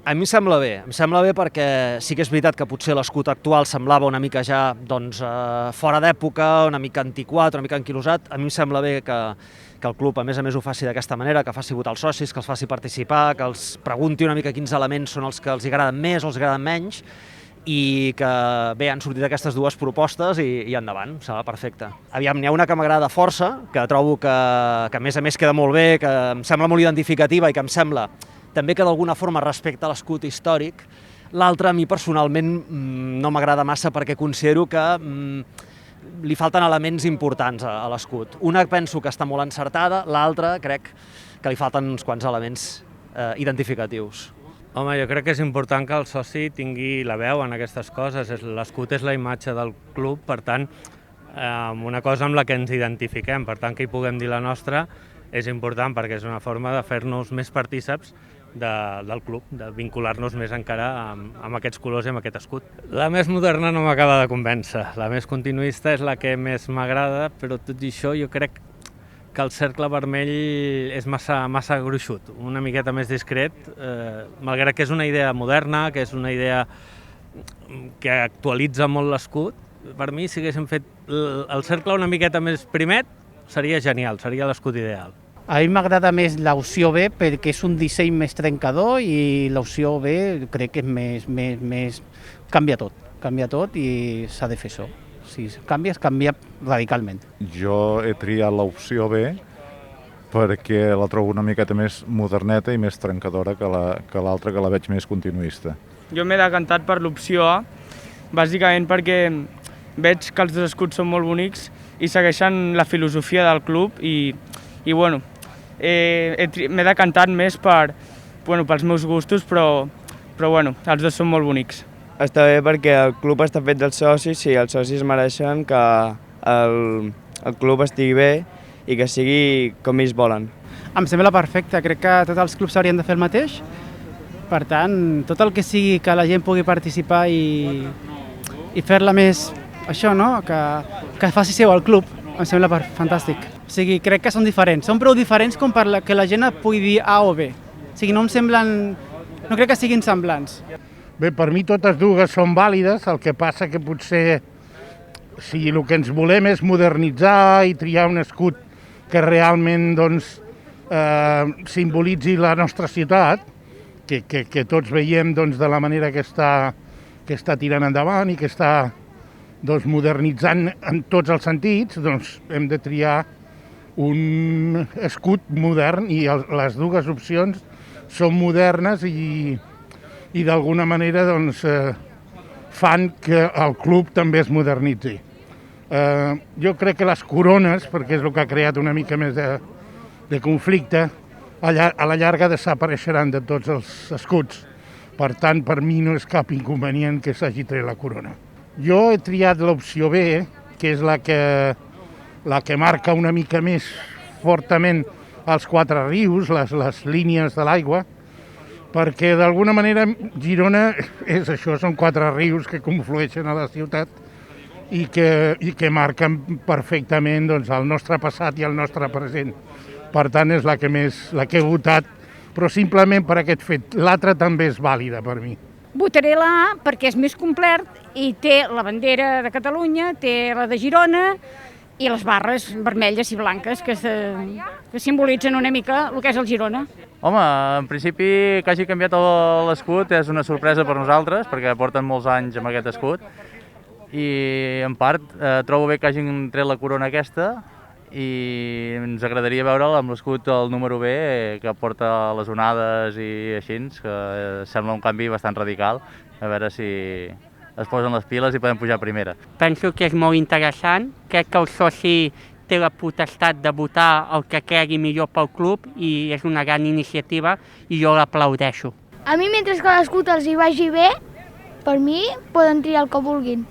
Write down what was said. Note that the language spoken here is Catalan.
A mi em sembla bé perquè sí que és veritat que potser l'escut actual semblava una mica ja fora d'època, una mica antiquat, una mica anquilosat. A mi em sembla bé que el club, a més ho faci d'aquesta manera, que faci votar els socis, que els faci participar, que els pregunti una mica quins elements són els que els agraden més o els agraden menys, i que bé, han sortit aquestes dues propostes i endavant, sembla perfecte. Aviam, n'hi ha una que m'agrada força, que trobo que a més queda molt bé, que em sembla molt identificativa i que em sembla també que d'alguna forma respecta l'escut històric. L'altra, a mi personalment, no m'agrada massa perquè considero que li falten elements importants a l'escut. Una penso que està molt encertada, l'altra crec que li falten uns quants elements identificatius. Home, jo crec que és important que el soci tingui la veu en aquestes coses. L'escut és la imatge del club, per tant, una cosa amb la que ens identifiquem, per tant, que hi puguem dir la nostra és important perquè és una forma de fer-nos més partíceps del club, de vincular-nos més encara amb aquests colors i amb aquest escut. La més moderna no m'acaba de convèncer, la més continuista és la que més m'agrada, però tot i això jo crec que el cercle vermell és massa gruixut, una miqueta més discret, malgrat que és una idea moderna, que és una idea que actualitza molt l'escut. Per mi, si haguéssim fet el cercle una miqueta més primet, seria genial, seria l'escut ideal. A mi m'agrada més l'opció B perquè és un disseny més trencador i l'opció B crec que és més... canvia tot i s'ha de fer això. Si canvia radicalment. Jo he triat l'opció B perquè la trobo una miqueta més moderneta i més trencadora que l'altra, que la veig més continuista. Jo m'he decantat per l'opció A, bàsicament perquè veig que els dos escuts són molt bonics i segueixen la filosofia del club i bueno, m'he decantat més pels meus gustos, però bueno, els dos són molt bonics. Està bé perquè el club està fet dels socis i els socis mereixen que el club estigui bé i que sigui com ells volen. Em sembla perfecte, crec que tots els clubs haurien de fer el mateix. Per tant, tot el que sigui que la gent pugui participar i fer-la més, això, no? Que faci seu al club, em sembla fantàstic. O sigui, crec que són diferents, són prou diferents com per que la gent pugui dir A o B. O sigui, no crec que siguin semblants. Bé, per mi totes dues són vàlides, el que passa que potser si el que ens volem és modernitzar i triar un escut que realment simbolitzi la nostra ciutat, que tots veiem de la manera que està tirant endavant i que està modernitzant en tots els sentits, hem de triar un escut modern i les dues opcions són modernes i d'alguna manera fan que el club també es modernitzi. Jo crec que les corones, perquè és el que ha creat una mica més de conflicte, a la llarga desapareixeran de tots els escuts. Per tant, per mi no és cap inconvenient que s'hagi tret la corona. Jo he triat l'opció B, que és la que marca una mica més fortament els quatre rius, les línies de l'aigua, perquè d'alguna manera Girona és això, són quatre rius que conflueixen a la ciutat i que marquen perfectament el nostre passat i el nostre present. Per tant, és la que he votat, però simplement per aquest fet. L'altra també és vàlida per mi. Votaré la A perquè és més complet i té la bandera de Catalunya, té la de Girona i les barres vermelles i blanques que simbolitzen una mica el que és el Girona. Home, en principi que hagi canviat l'escut és una sorpresa per nosaltres perquè porten molts anys amb aquest escut i en part trobo bé que hagin tret la corona aquesta i ens agradaria veure'l amb l'escut del número B que porta les onades i així, que sembla un canvi bastant radical, a veure si es posen les piles i poden pujar a primera. Penso que és molt interessant, crec que el soci té la potestat de votar el que cregui millor pel club i és una gran iniciativa i jo l'aplaudeixo. A mi, mentre que l'escut els hi vagi bé, per mi poden triar el que vulguin.